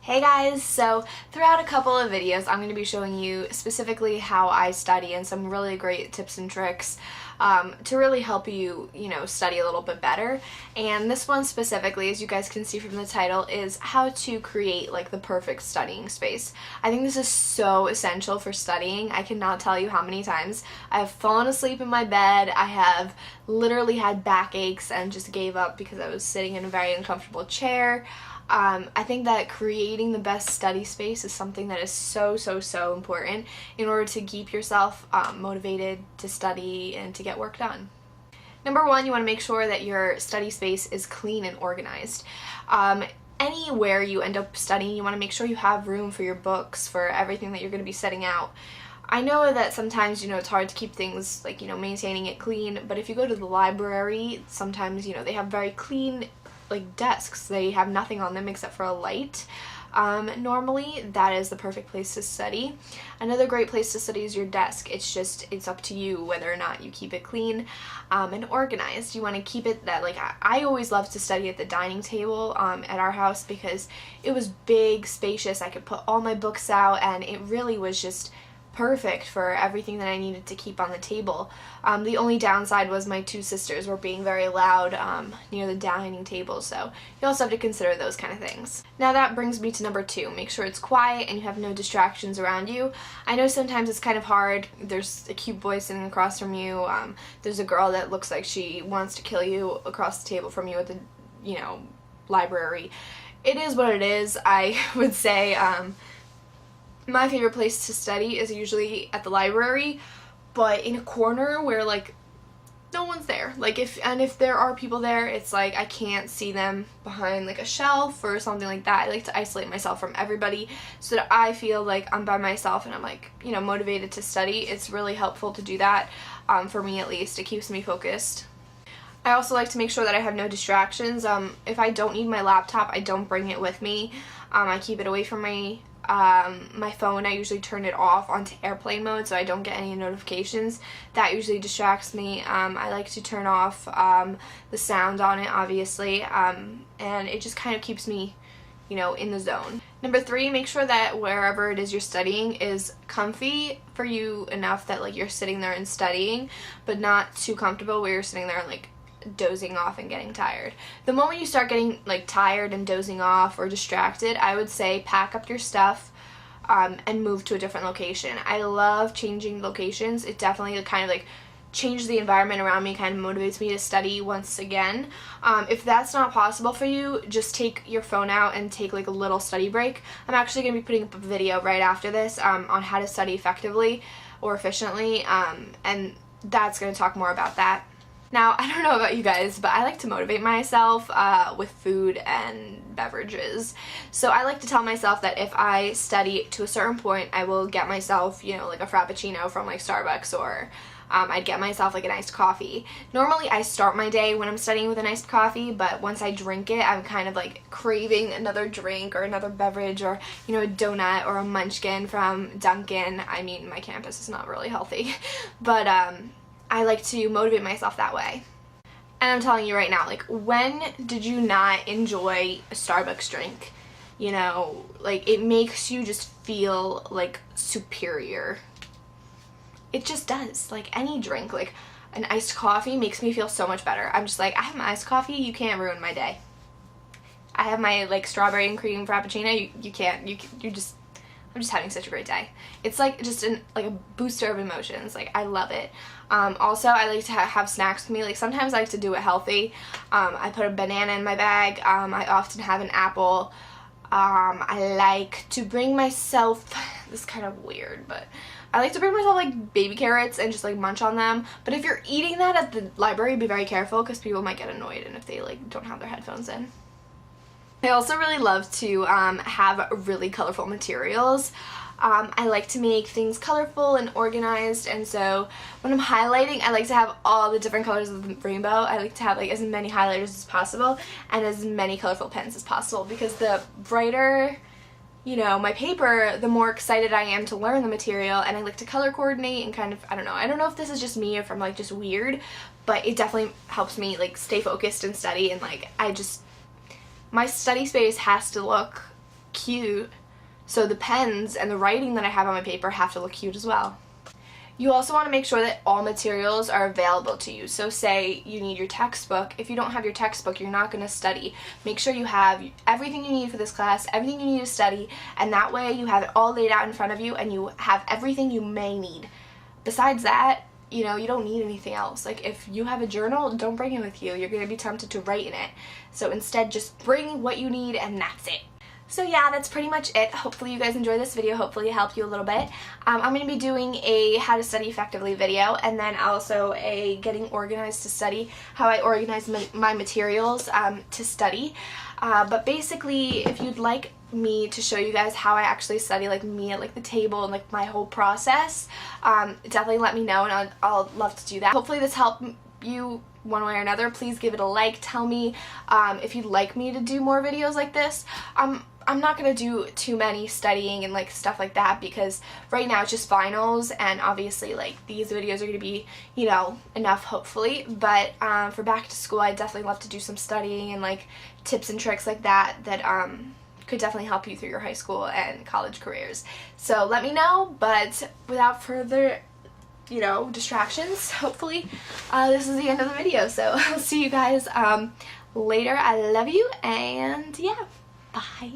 Hey guys, so throughout a couple of videos I'm going to be showing you specifically how I study and some really great tips and tricks to really help you, study a little bit better. And this one specifically, as you guys can see from the title, is how to create like the perfect studying space. I think this is so essential for studying. I cannot tell you how many times I have fallen asleep in my bed. I have literally had backaches and just gave up because I was sitting in a very uncomfortable chair. I think that creating the best study space is something that is so important in order to keep yourself motivated to study and to get work done. Number one, you want to make sure that your study space is clean and organized. Anywhere you end up studying, you want to make sure you have room for your books, for everything that you're going to be setting out. I know that sometimes, it's hard to keep things like, maintaining it clean, but if you go to the library, sometimes, they have very clean like desks. They have nothing on them except for a light. Normally that is the perfect place to study. Another great place to study is your desk. It's up to you whether or not you keep it clean and organized. You want to keep it that, like, I always loved to study at the dining table at our house because it was big, spacious. I could put all my books out and it really was just perfect for everything that I needed to keep on the table. The only downside was my two sisters were being very loud near the dining table, so you also have to consider those kind of things. Now that brings me to number two. Make sure it's quiet and you have no distractions around you. I know sometimes it's kind of hard. There's a cute boy sitting across from you. There's a girl that looks like she wants to kill you across the table from you at the, library. It is what it is. I would say my favorite place to study is usually at the library, but in a corner where like no one's there. Like if there are people there, it's like I can't see them behind like a shelf or something like that. I like to isolate myself from everybody so that I feel like I'm by myself and I'm like, motivated to study. It's really helpful to do that, for me at least. It keeps me focused. I also like to make sure that I have no distractions. If I don't need my laptop, I don't bring it with me. I keep it away from my phone. I usually turn it off onto airplane mode so I don't get any notifications. That usually distracts me. I like to turn off the sound on it, obviously, and it just kind of keeps me, in the zone. Number three, make sure that wherever it is you're studying is comfy for you enough that like you're sitting there and studying, but not too comfortable where you're sitting there and like dozing off and getting tired. The moment you start getting like tired and dozing off or distracted, I would say pack up your stuff and move to a different location. I love changing locations. It definitely kind of like changes the environment around me, kind of motivates me to study once again. If that's not possible for you, just take your phone out and take like a little study break. I'm actually going to be putting up a video right after this on how to study effectively or efficiently, and that's going to talk more about that. Now, I don't know about you guys, but I like to motivate myself with food and beverages. So I like to tell myself that if I study to a certain point, I will get myself, like a Frappuccino from like Starbucks, or I'd get myself like an iced coffee. Normally I start my day when I'm studying with an iced coffee, but once I drink it, I'm kind of like craving another drink or another beverage, or, a donut or a munchkin from Dunkin'. I mean, my campus is not really healthy, but I like to motivate myself that way. And I'm telling you right now, like, when did you not enjoy a Starbucks drink? Like, it makes you just feel like superior. It just does. Like, any drink, like an iced coffee makes me feel so much better. I'm just like, I have my iced coffee, you can't ruin my day. I have my like strawberry and cream Frappuccino, you can't, I'm just having such a great day. It's like just like a booster of emotions. Like, I love it. Also, I like to have snacks with me. Like, sometimes I like to do it healthy. I put a banana in my bag. I often have an apple. I like to bring myself, this is kind of weird, but I like to bring myself like baby carrots and just like munch on them. But if you're eating that at the library, be very careful because people might get annoyed and if they like don't have their headphones in. I also really love to have really colorful materials. I like to make things colorful and organized, and so when I'm highlighting, I like to have all the different colors of the rainbow. I like to have like as many highlighters as possible and as many colorful pens as possible, because the brighter, my paper, the more excited I am to learn the material, and I like to color coordinate and kind of, I don't know if this is just me or if I'm like just weird, but it definitely helps me like stay focused and study, and like my study space has to look cute, so the pens and the writing that I have on my paper have to look cute as well. You also want to make sure that all materials are available to you. So say you need your textbook. If you don't have your textbook, you're not going to study. Make sure you have everything you need for this class, everything you need to study, and that way you have it all laid out in front of you and you have everything you may need. Besides that, you know, you don't need anything else. Like, if you have a journal, don't bring it with you. You're going to be tempted to write in it. So instead, just bring what you need and that's it. So yeah, that's pretty much it. Hopefully you guys enjoyed this video. Hopefully it helped you a little bit. I'm going to be doing a how to study effectively video, and then also a getting organized to study, how I organize my materials to study. But basically, if you'd like me to show you guys how I actually study, like me at like the table and like my whole process, definitely let me know, and I'll love to do that. Hopefully this helped you one way or another. Please give it a like. Tell me if you'd like me to do more videos like this. I'm not going to do too many studying and like stuff like that, because right now it's just finals, and obviously like these videos are going to be, you know, enough hopefully. But for back to school, I definitely love to do some studying and like tips and tricks like that could definitely help you through your high school and college careers. So let me know, but without further, you know, distractions, hopefully this is the end of the video. So I'll see you guys later. I love you, and yeah, bye.